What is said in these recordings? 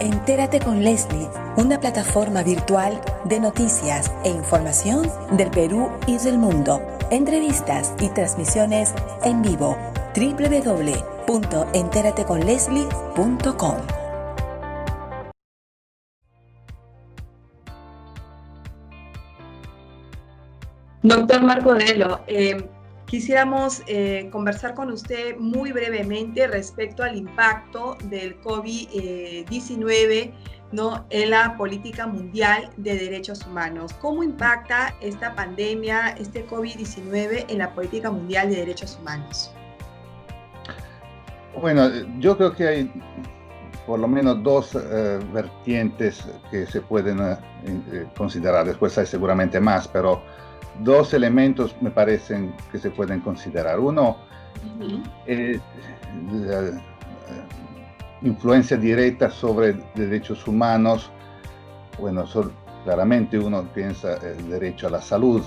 Entérate con Leslie, una plataforma virtual de noticias e información del Perú y del mundo. Entrevistas y transmisiones en vivo. www.enterateconleslie.com. Doctor Marco Delo, quisiéramos conversar con usted muy brevemente respecto al impacto del COVID-19, ¿no?, en la política mundial de derechos humanos. ¿Cómo impacta esta pandemia, este COVID-19, en la política mundial de derechos humanos? Bueno, yo creo que hay por lo menos dos vertientes que se pueden considerar. Después hay seguramente más, pero dos elementos me parecen que se pueden considerar. Uno es la influencia directa sobre derechos humanos. Bueno, claramente uno piensa el derecho a la salud,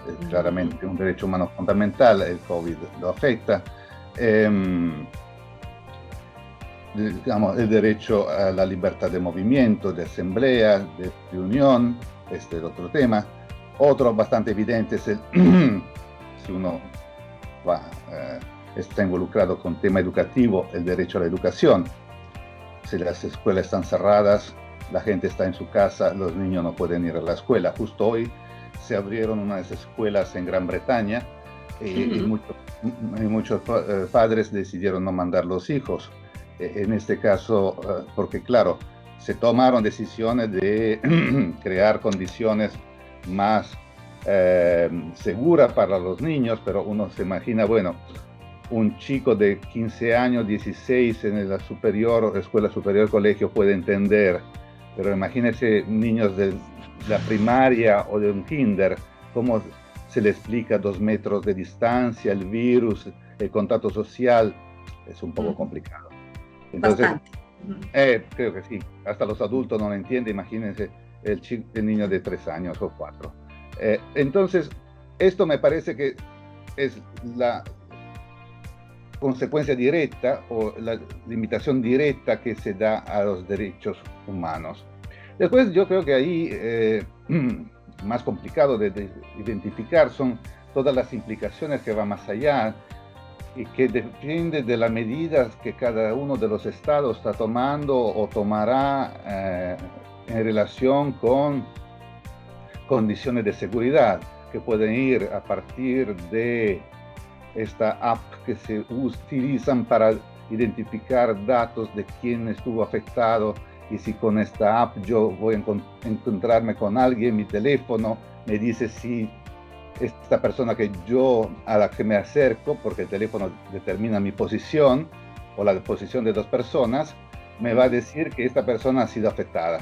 es claramente un derecho humano fundamental, el COVID lo afecta. Digamos, el derecho a la libertad de movimiento, de asamblea, de reunión, este es otro tema. Otro bastante evidente es si uno está involucrado con tema educativo, el derecho a la educación. Si las escuelas están cerradas, la gente está en su casa, los niños no pueden ir a la escuela. Justo hoy se abrieron unas escuelas en Gran Bretaña y muchos padres decidieron no mandar los hijos. En este caso, porque claro, se tomaron decisiones de crear condiciones más seguras para los niños, pero uno se imagina, bueno, un chico de 15 años, 16 en la escuela superior, colegio puede entender, pero imagínense niños de la primaria o de un kinder, cómo se le explica 2 metros de distancia, el virus, el contacto social, es un poco complicado. Entonces, creo que sí, hasta los adultos no lo entienden, imagínense el niño de 3 años o 4. Entonces, esto me parece que es la consecuencia directa o la limitación directa que se da a los derechos humanos. Después yo creo que ahí más complicado de identificar son todas las implicaciones que van más allá y que depende de las medidas que cada uno de los estados está tomando o tomará en relación con condiciones de seguridad, que pueden ir a partir de esta app que se utilizan para identificar datos de quién estuvo afectado, y si con esta app yo voy a encontrarme con alguien, mi teléfono me dice si esta persona a la que me acerco, porque el teléfono determina mi posición o la posición de 2 personas, me va a decir que esta persona ha sido afectada.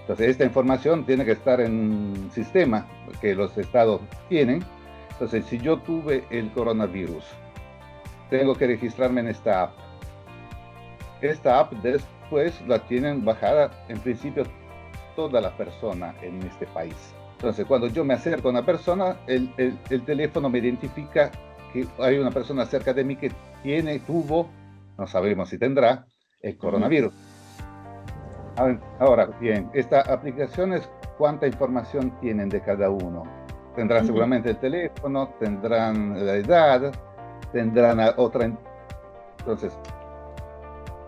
Entonces esta información tiene que estar en un sistema que los estados tienen. Entonces si yo tuve el coronavirus, tengo que registrarme en esta app. Esta app después la tienen bajada en principio todas las personas en este país. Entonces, cuando yo me acerco a una persona, el teléfono me identifica que hay una persona cerca de mí que tuvo, no sabemos si tendrá, el coronavirus. Ahora bien, estas aplicaciones, ¿cuánta información tienen de cada uno? Tendrán seguramente el teléfono, tendrán la edad, tendrán otra. Entonces,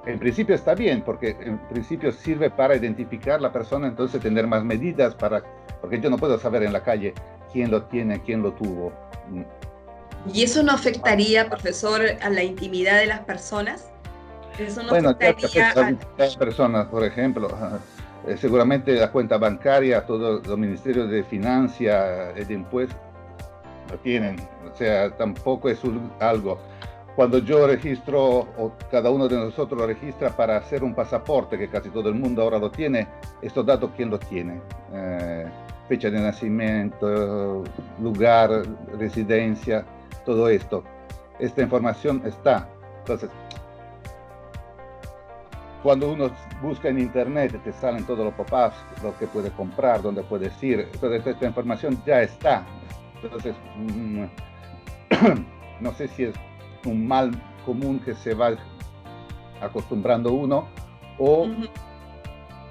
en principio está bien, porque en principio sirve para identificar la persona, entonces tener más medidas porque yo no puedo saber en la calle quién lo tiene, quién lo tuvo. ¿Y eso no afectaría, profesor, a la intimidad de las personas? ¿Eso no afectaría a las personas, por ejemplo? Seguramente la cuenta bancaria, todos los ministerios de Finanzas y de Impuestos lo tienen. O sea, tampoco es algo. Cuando yo registro, o cada uno de nosotros lo registra para hacer un pasaporte, que casi todo el mundo ahora lo tiene, estos datos, ¿quién los tiene? Fecha de nacimiento, lugar, residencia, todo esto. Esta información está. Entonces, cuando uno busca en internet, te salen todos los pop-ups, lo que puede comprar, dónde puedes ir. Entonces, esta información ya está. Entonces, no sé si es un mal común que se va acostumbrando uno, o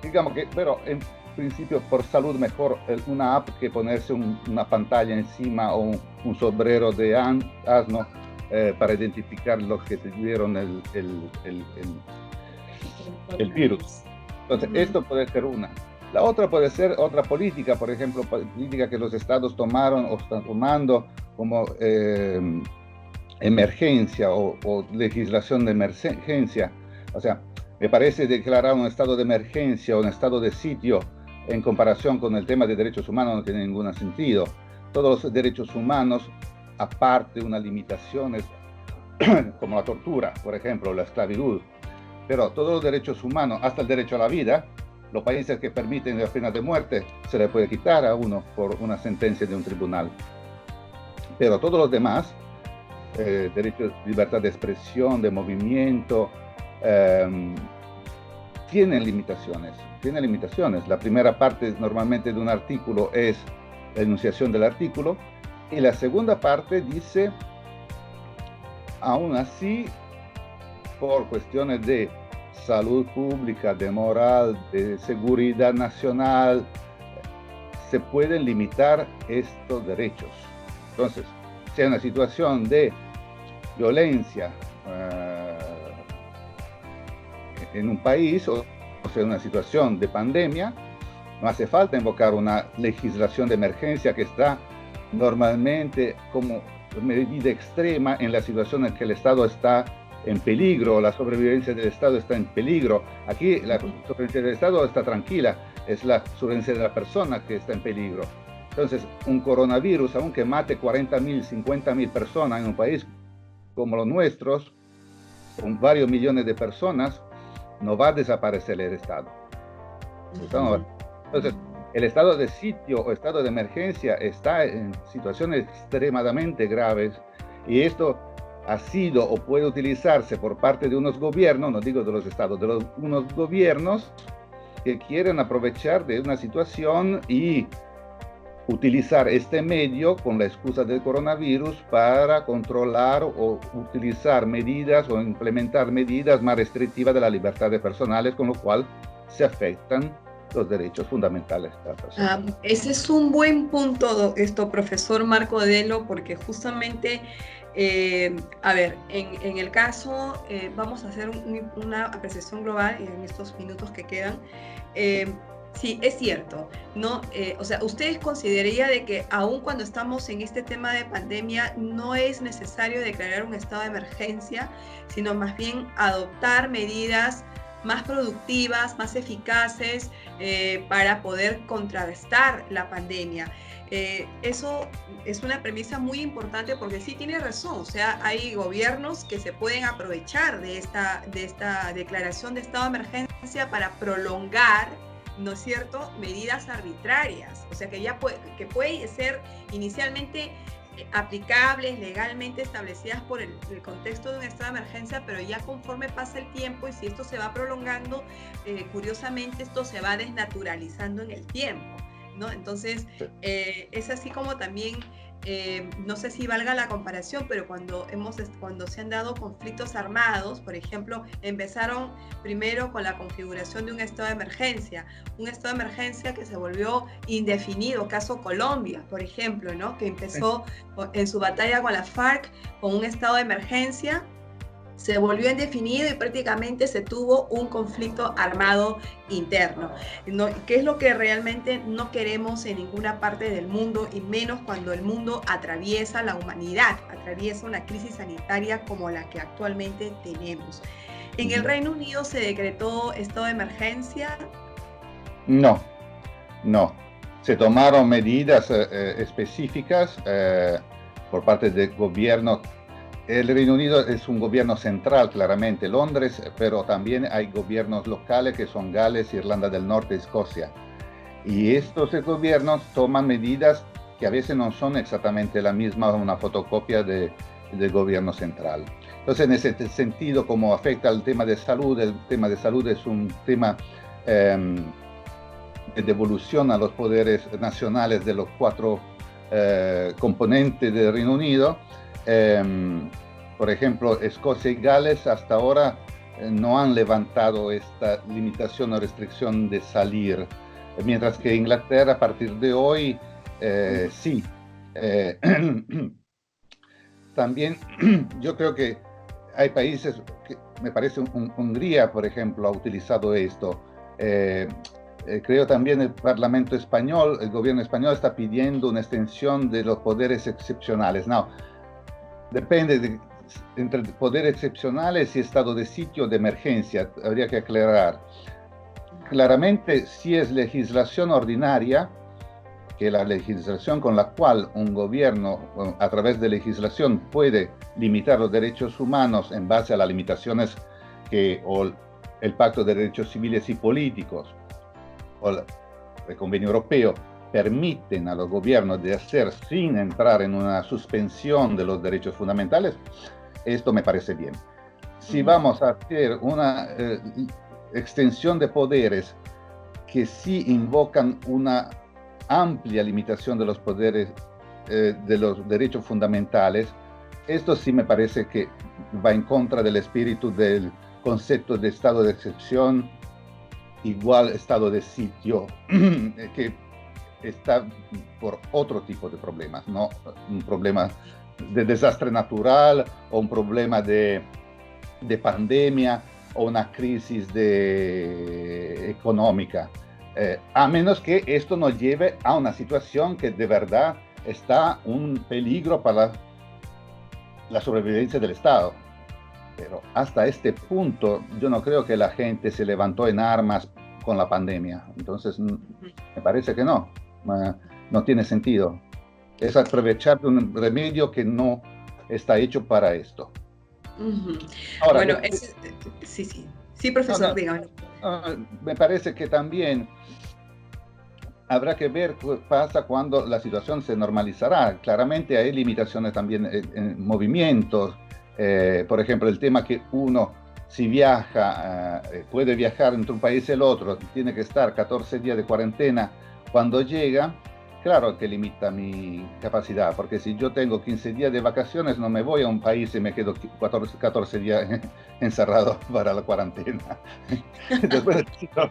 digamos que, pero en principio por salud mejor una app que ponerse una pantalla encima o un sombrero de asno para identificar los que tuvieron el virus. Entonces, esto puede ser una. La otra puede ser otra política, por ejemplo, política que los estados tomaron o están tomando como emergencia o legislación de emergencia. O sea, me parece declarar un estado de emergencia o un estado de sitio en comparación con el tema de derechos humanos no tiene ningún sentido. Todos los derechos humanos, aparte de unas limitaciones como la tortura, por ejemplo, la esclavitud, pero todos los derechos humanos, hasta el derecho a la vida, los países que permiten la pena de muerte se le puede quitar a uno por una sentencia de un tribunal. Pero todos los demás, derechos, libertad de expresión, de movimiento, tienen limitaciones. La primera parte normalmente de un artículo es la enunciación del artículo y la segunda parte dice, aún así, por cuestiones de salud pública, de moral, de seguridad nacional, se pueden limitar estos derechos. Entonces, si hay una situación de violencia en un país o sea una situación de pandemia, no hace falta invocar una legislación de emergencia que está normalmente como medida extrema en la situación en que el Estado está en peligro, la sobrevivencia del Estado está en peligro. Aquí la sobrevivencia del Estado está tranquila, es la sobrevivencia de la persona que está en peligro. Entonces, un coronavirus, aunque mate 40.000, 50.000 personas en un país como los nuestros, con varios millones de personas, no va a desaparecer el Estado. Entonces, el estado de sitio o estado de emergencia está en situaciones extremadamente graves y esto ha sido o puede utilizarse por parte de unos gobiernos, no digo de los estados, de unos gobiernos que quieren aprovechar de una situación y utilizar este medio con la excusa del coronavirus para controlar o utilizar medidas o implementar medidas más restrictivas de la libertad de personales, con lo cual se afectan los derechos fundamentales de la persona. Ese es un buen punto, profesor Marco Delo, porque justamente, a ver, en el caso, vamos a hacer una apreciación global en estos minutos que quedan. Sí, es cierto, ¿no? O sea, ¿ustedes considerarían de que aun cuando estamos en este tema de pandemia no es necesario declarar un estado de emergencia, sino más bien adoptar medidas más productivas, más eficaces para poder contrarrestar la pandemia? Eso es una premisa muy importante porque sí tiene razón, o sea, hay gobiernos que se pueden aprovechar de esta declaración de estado de emergencia para prolongar, ¿no es cierto?, medidas arbitrarias, o sea, que pueden ser inicialmente aplicables, legalmente establecidas por el contexto de un estado de emergencia, pero ya conforme pasa el tiempo y si esto se va prolongando, curiosamente esto se va desnaturalizando en el tiempo, ¿no? Entonces, es así como también, no sé si valga la comparación, pero cuando se han dado conflictos armados, por ejemplo, empezaron primero con la configuración de un estado de emergencia que se volvió indefinido, caso Colombia, por ejemplo, ¿no? Que empezó en su batalla con la FARC con un estado de emergencia, se volvió indefinido y prácticamente se tuvo un conflicto armado interno, ¿no? Que es lo que realmente no queremos en ninguna parte del mundo, y menos cuando el mundo atraviesa, la humanidad atraviesa una crisis sanitaria como la que actualmente tenemos. ¿En el Reino Unido se decretó estado de emergencia? No. Se tomaron medidas específicas por parte del gobierno. El Reino Unido es un gobierno central, claramente, Londres, pero también hay gobiernos locales que son Gales, Irlanda del Norte, Escocia. Y estos gobiernos toman medidas que a veces no son exactamente la misma, una fotocopia del gobierno central. Entonces, en ese sentido, como afecta al tema de salud, el tema de salud es un tema de devolución a los poderes nacionales de los 4 componentes del Reino Unido. Por ejemplo, Escocia y Gales hasta ahora no han levantado esta limitación o restricción de salir, mientras que Inglaterra a partir de hoy sí. También yo creo que hay países, que me parece Hungría, por ejemplo, ha utilizado esto. Creo también el Parlamento español, el gobierno español está pidiendo una extensión de los poderes excepcionales. No, depende entre poderes excepcionales y estado de sitio de emergencia, habría que aclarar. Claramente, si es legislación ordinaria, que la legislación con la cual un gobierno, a través de legislación, puede limitar los derechos humanos en base a las limitaciones o el Pacto de Derechos Civiles y Políticos o el Convenio Europeo permiten a los gobiernos de hacer sin entrar en una suspensión de los derechos fundamentales, esto me parece bien. Si vamos a hacer una extensión de poderes que sí invocan una amplia limitación de los poderes, de los derechos fundamentales, esto sí me parece que va en contra del espíritu del concepto de estado de excepción igual estado de sitio, que está por otro tipo de problemas, no un problema de desastre natural o un problema de pandemia o una crisis económica. A menos que esto nos lleve a una situación que de verdad está un peligro para la sobrevivencia del Estado. Pero hasta este punto yo no creo que la gente se levantó en armas con la pandemia. Entonces me parece que no tiene sentido. Es aprovechar de un remedio que no está hecho para esto. Ahora, bueno, sí, profesor, dígame. Me parece que también habrá que ver qué pasa cuando la situación se normalizará. Claramente hay limitaciones también en movimientos. Por ejemplo, el tema que uno, si viaja, puede viajar entre un país y el otro, tiene que estar 14 días de cuarentena cuando llega. Claro que limita mi capacidad, porque si yo tengo 15 días de vacaciones, no me voy a un país y me quedo 14 días encerrado para la cuarentena. Después necesito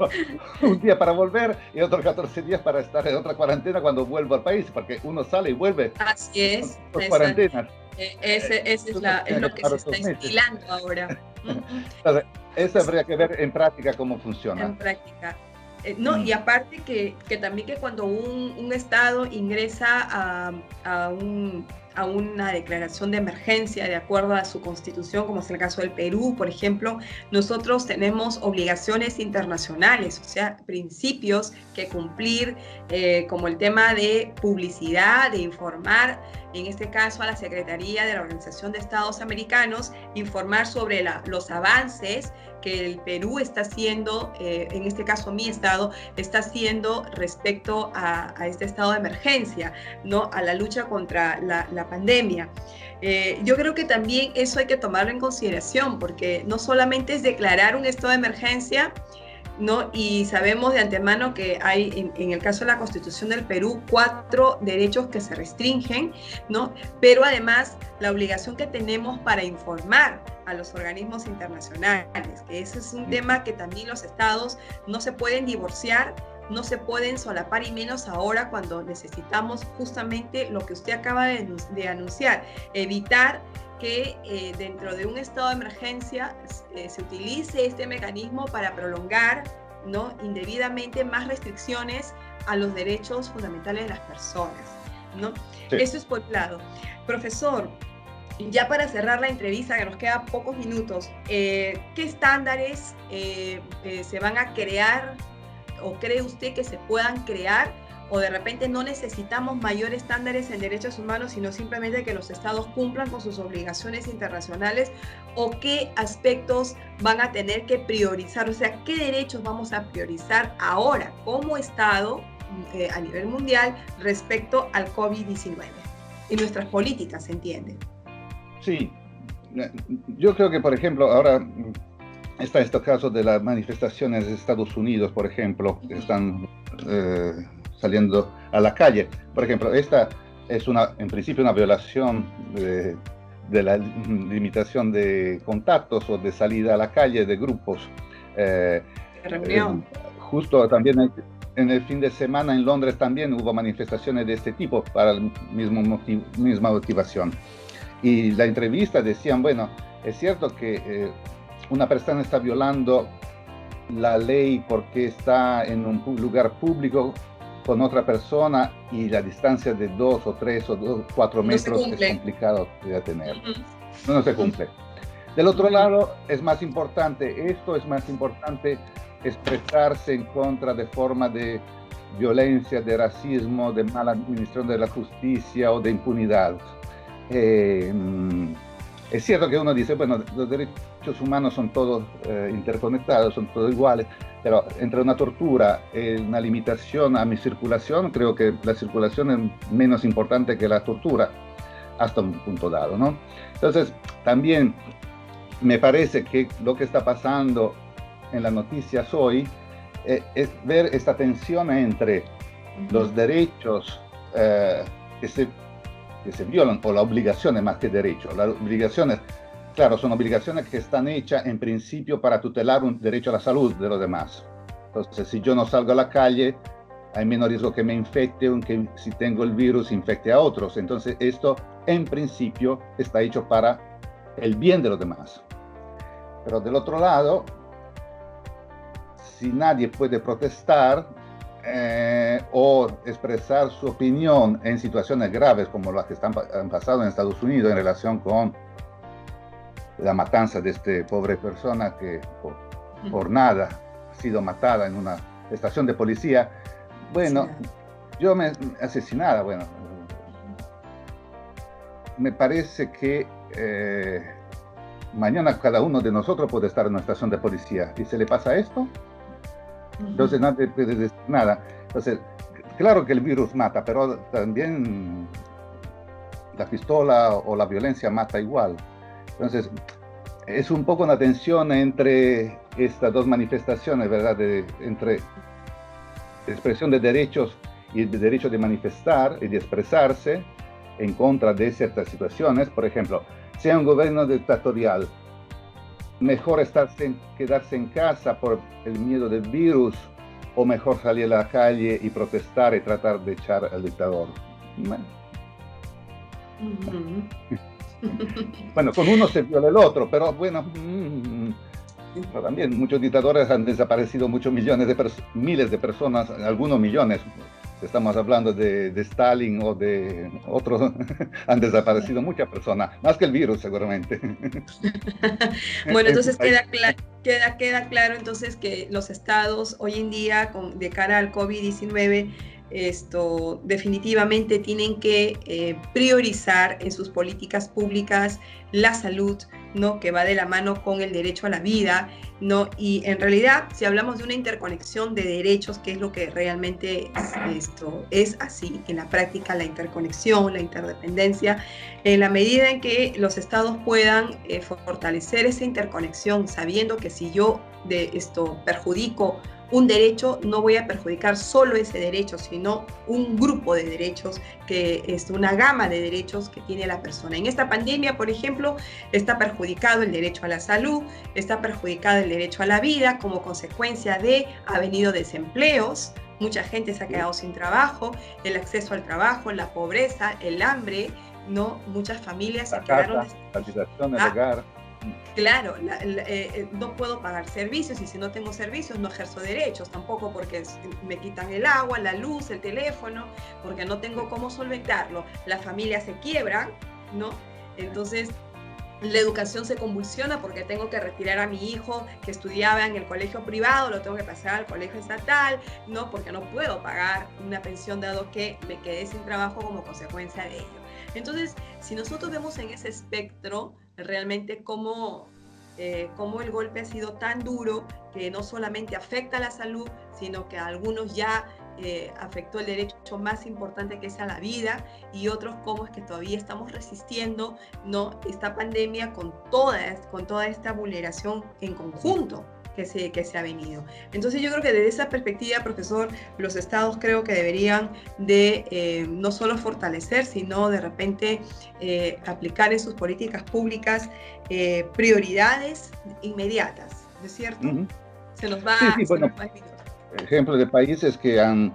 un día para volver y otros 14 días para estar en otra cuarentena cuando vuelvo al país, porque uno sale y vuelve. Así es. Por cuarentenas. Es lo que se está instilando ahora. Entonces, eso habría que ver en práctica cómo funciona. En práctica. No, y aparte que también que cuando un Estado ingresa a una declaración de emergencia de acuerdo a su constitución, como es el caso del Perú, por ejemplo, nosotros tenemos obligaciones internacionales, o sea, principios que cumplir, como el tema de publicidad, de informar, en este caso a la Secretaría de la Organización de Estados Americanos, informar sobre los avances que el Perú está haciendo, en este caso mi estado, está haciendo respecto a este estado de emergencia, ¿no? A la lucha contra la pandemia. Yo creo que también eso hay que tomarlo en consideración, porque no solamente es declarar un estado de emergencia, ¿no? Y sabemos de antemano que hay, en el caso de la Constitución del Perú, 4 derechos que se restringen, ¿no? Pero además la obligación que tenemos para informar a los organismos internacionales, que ese es un tema que también los estados no se pueden divorciar, no se pueden solapar, y menos ahora cuando necesitamos justamente lo que usted acaba de anunciar, evitar que dentro de un estado de emergencia se utilice este mecanismo para prolongar, ¿no?, indebidamente más restricciones a los derechos fundamentales de las personas, ¿no? Sí. Eso es por un lado. Profesor, ya para cerrar la entrevista, que nos quedan pocos minutos, ¿qué estándares se van a crear o cree usted que se puedan crear? O de repente no necesitamos mayores estándares en derechos humanos, sino simplemente que los estados cumplan con sus obligaciones internacionales, o qué aspectos van a tener que priorizar, o sea, qué derechos vamos a priorizar ahora como estado a nivel mundial respecto al COVID-19 y nuestras políticas, ¿se entiende? Sí, yo creo que, por ejemplo, ahora está estos casos de las manifestaciones de Estados Unidos, por ejemplo, que están saliendo a la calle. Por ejemplo, esta es en principio una violación de la limitación de contactos o de salida a la calle de grupos. Reunión. Justo también en el fin de semana en Londres también hubo manifestaciones de este tipo para la misma motivación. Y la entrevista decían, bueno, es cierto que una persona está violando la ley porque está en un lugar público con otra persona y la distancia de 2 o 3 o 4 metros es complicado de tener. No se cumple. Del otro lado, es más importante expresarse en contra de formas de violencia, de racismo, de mala administración de la justicia o de impunidad. Es cierto que uno dice, bueno, los derechos humanos son todos interconectados, son todos iguales, pero entre una tortura y una limitación a mi circulación, creo que la circulación es menos importante que la tortura, hasta un punto dado, ¿no? Entonces, también me parece que lo que está pasando en las noticias hoy es ver esta tensión entre los derechos que se violan, o las obligaciones más que derechos. Las obligaciones, claro, son obligaciones que están hechas en principio para tutelar un derecho a la salud de los demás. Entonces, si yo no salgo a la calle, hay menos riesgo que me infecte, aunque si tengo el virus infecte a otros. Entonces, esto en principio está hecho para el bien de los demás. Pero del otro lado, si nadie puede protestar o expresar su opinión en situaciones graves como las que han pasado en Estados Unidos en relación con la matanza de esta pobre persona que por nada ha sido matada en una estación de policía, bueno, yo me asesinada, bueno, me parece que mañana cada uno de nosotros puede estar en una estación de policía y se le pasa esto. Entonces nadie puede decir nada. Entonces, claro que el virus mata, pero también la pistola o la violencia mata igual. Entonces, es un poco una tensión entre estas dos manifestaciones, ¿verdad? Entre expresión de derechos y el derecho de manifestar y de expresarse en contra de ciertas situaciones. Por ejemplo, sea un gobierno dictatorial, mejor quedarse en casa por el miedo del virus o mejor salir a la calle y protestar y tratar de echar al dictador. Bueno, con uno se viola el otro, pero bueno, también muchos dictadores han desaparecido miles de personas, algunos millones. Estamos hablando de Stalin o de otros, han desaparecido muchas personas, más que el virus seguramente. Bueno, entonces queda claro entonces que los estados hoy en día de cara al COVID-19 definitivamente tienen que priorizar en sus políticas públicas la salud, ¿no? Que va de la mano con el derecho a la vida, ¿no? Y en realidad, si hablamos de una interconexión de derechos, que es lo que realmente es así, en la práctica la interconexión, la interdependencia, en la medida en que los estados puedan fortalecer esa interconexión, sabiendo que si yo perjudico un derecho, no voy a perjudicar solo ese derecho, sino un grupo de derechos, que es una gama de derechos que tiene la persona. En esta pandemia, por ejemplo, está perjudicado el derecho a la salud, está perjudicado el derecho a la vida, como consecuencia ha venido desempleos, mucha gente se ha quedado sin trabajo, el acceso al trabajo, la pobreza, el hambre, ¿no? Muchas familias se quedaron... La situación del hogar. Claro, no puedo pagar servicios y si no tengo servicios no ejerzo derechos tampoco, porque me quitan el agua, la luz, el teléfono, porque no tengo cómo solventarlo. Las familias se quiebran, ¿no? Entonces la educación se convulsiona porque tengo que retirar a mi hijo que estudiaba en el colegio privado, lo tengo que pasar al colegio estatal, ¿no? Porque no puedo pagar una pensión dado que me quedé sin trabajo como consecuencia de ello. Entonces, si nosotros vemos en ese espectro realmente cómo el golpe ha sido tan duro que no solamente afecta a la salud, sino que a algunos ya afectó el derecho más importante, que es a la vida, y otros cómo es que todavía estamos resistiendo, ¿no? Esta pandemia con toda esta vulneración en conjunto, que se ha venido. Entonces yo creo que desde esa perspectiva, profesor, los estados creo que deberían de no solo fortalecer, sino de repente aplicar en sus políticas públicas prioridades inmediatas, ¿no es cierto? Se nos va, sí, bueno, ejemplo de países que han,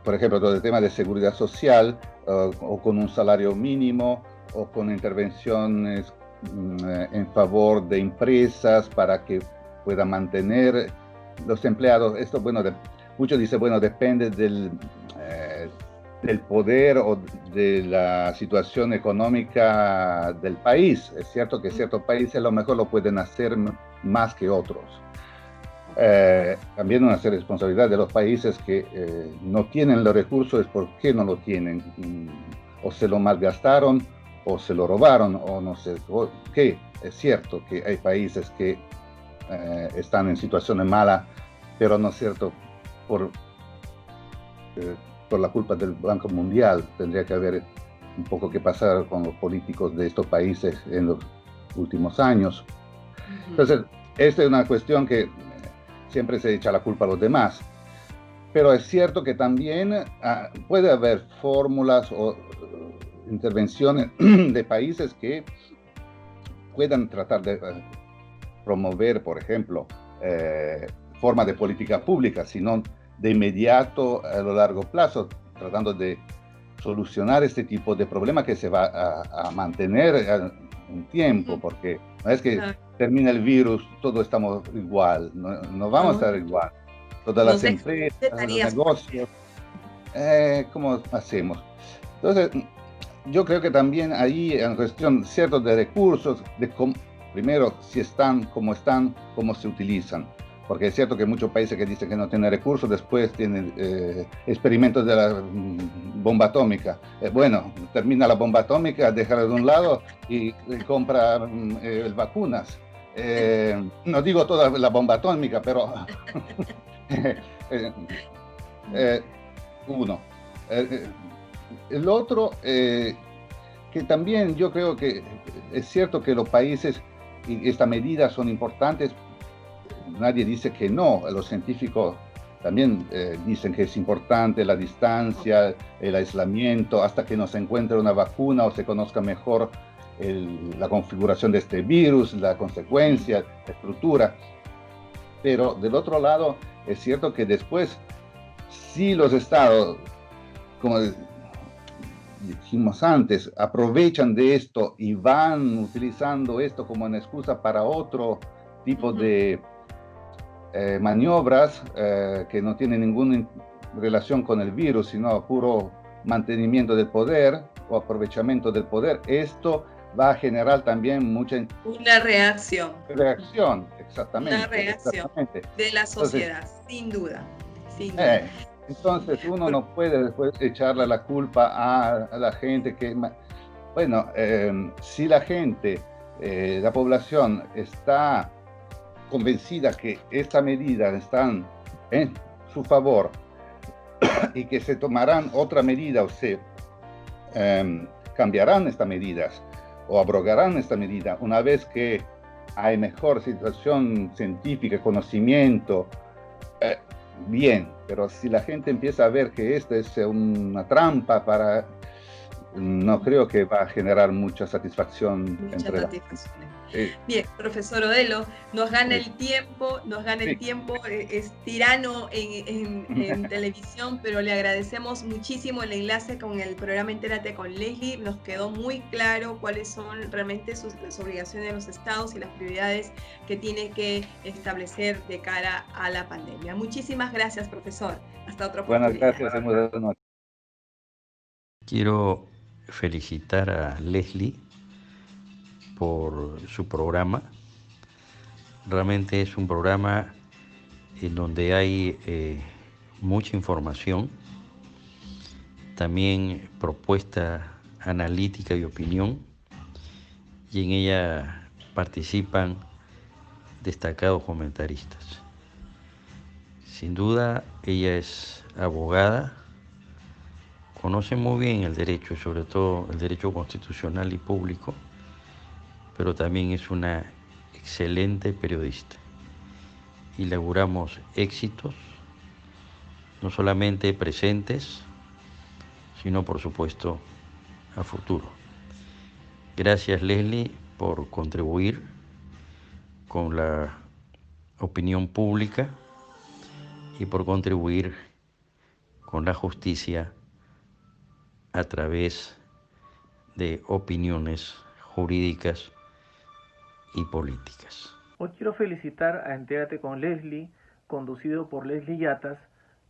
por ejemplo, todo el tema de seguridad social, o con un salario mínimo, o con intervenciones en favor de empresas para que puedan mantener los empleados. Esto, bueno, muchos dicen, bueno, depende del poder o de la situación económica del país. Es cierto que ciertos países a lo mejor lo pueden hacer más que otros. También una responsabilidad de los países que no tienen los recursos. ¿Por qué no lo tienen? O se lo malgastaron, o se lo robaron, o no sé qué. Es cierto que hay países que están en situaciones malas, pero no es cierto por la culpa del Banco Mundial. Tendría que haber un poco que pasar con los políticos de estos países en los últimos años. Entonces, esta es una cuestión que siempre se echa la culpa a los demás, pero es cierto que también puede haber fórmulas o intervenciones de países que puedan tratar de promover, por ejemplo, formas de política pública, sino de inmediato a lo largo plazo, tratando de solucionar este tipo de problema que se va a mantener un tiempo, porque no es que termina el virus, todos estamos igual, no vamos a estar igual. Todas las empresas, los negocios, ¿cómo hacemos? Entonces, yo creo que también ahí en cuestión ciertos de recursos, primero, si están, cómo se utilizan. Porque es cierto que muchos países que dicen que no tienen recursos, después tienen experimentos de la bomba atómica. Bueno, termina la bomba atómica, déjala de un lado y compra vacunas. No digo toda la bomba atómica, pero uno. El otro, que también yo creo que es cierto que los países y estas medidas son importantes. Nadie dice que no, los científicos también dicen que es importante la distancia, el aislamiento, hasta que no se encuentre una vacuna o se conozca mejor la configuración de este virus, la consecuencia, la estructura. Pero del otro lado, es cierto que después, si los estados, como dijimos antes, aprovechan de esto y van utilizando esto como una excusa para otro tipo de maniobras que no tienen ninguna relación con el virus, sino puro mantenimiento del poder o aprovechamiento del poder, esto va a generar también una reacción. Exactamente. Una reacción exactamente. De la sociedad, entonces, sin duda. Entonces uno no puede después echarle la culpa a la gente que, bueno, si la gente, la población está convencida que estas medidas están en su favor y que se tomarán otra medida o se cambiarán estas medidas o abrogarán esta medida una vez que hay mejor situación científica, conocimiento, bien, pero si la gente empieza a ver que esta es una trampa no creo que va a generar mucha satisfacción. Bien, profesor Odelo, nos gana el tiempo, es tirano en televisión, pero le agradecemos muchísimo el enlace con el programa Entérate con Leslie. Nos quedó muy claro cuáles son realmente las obligaciones de los estados y las prioridades que tiene que establecer de cara a la pandemia. Muchísimas gracias, profesor. Hasta otra oportunidad. Buenas gracias. Quiero felicitar a Leslie por su programa. Realmente es un programa en donde hay mucha información, también propuesta analítica y opinión, y en ella participan destacados comentaristas. Sin duda, ella es abogada, conoce muy bien el derecho, sobre todo el derecho constitucional y público, pero también es una excelente periodista. y le auguramos éxitos, no solamente presentes, sino por supuesto a futuro. Gracias, Leslie, por contribuir con la opinión pública y por contribuir con la justicia a través de opiniones jurídicas y políticas. Hoy quiero felicitar a Entérate con Leslie, conducido por Leslie Yatas,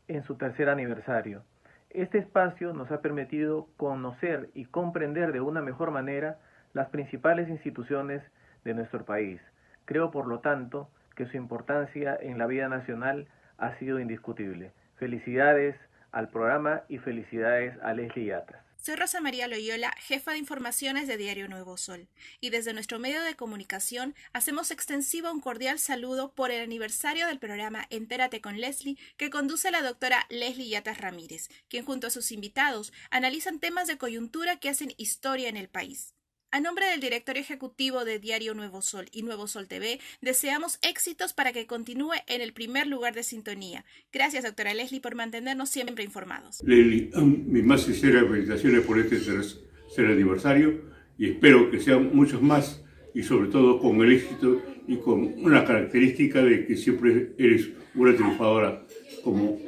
en su tercer aniversario. Este espacio nos ha permitido conocer y comprender de una mejor manera las principales instituciones de nuestro país. Creo, por lo tanto, que su importancia en la vida nacional ha sido indiscutible. Felicidades al programa y felicidades a Leslie Yatas. Soy Rosa María Loyola, jefa de informaciones de Diario Nuevo Sol, y desde nuestro medio de comunicación hacemos extensivo un cordial saludo por el aniversario del programa Entérate con Leslie, que conduce la doctora Leslie Yatas Ramírez, quien junto a sus invitados analizan temas de coyuntura que hacen historia en el país. A nombre del directorio ejecutivo de Diario Nuevo Sol y Nuevo Sol TV, deseamos éxitos para que continúe en el primer lugar de sintonía. Gracias, doctora Leslie, por mantenernos siempre informados. Leslie, mis más sinceras felicitaciones por este tercer aniversario y espero que sean muchos más y sobre todo con el éxito y con una característica de que siempre eres una triunfadora como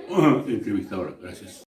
entrevistadora. Gracias.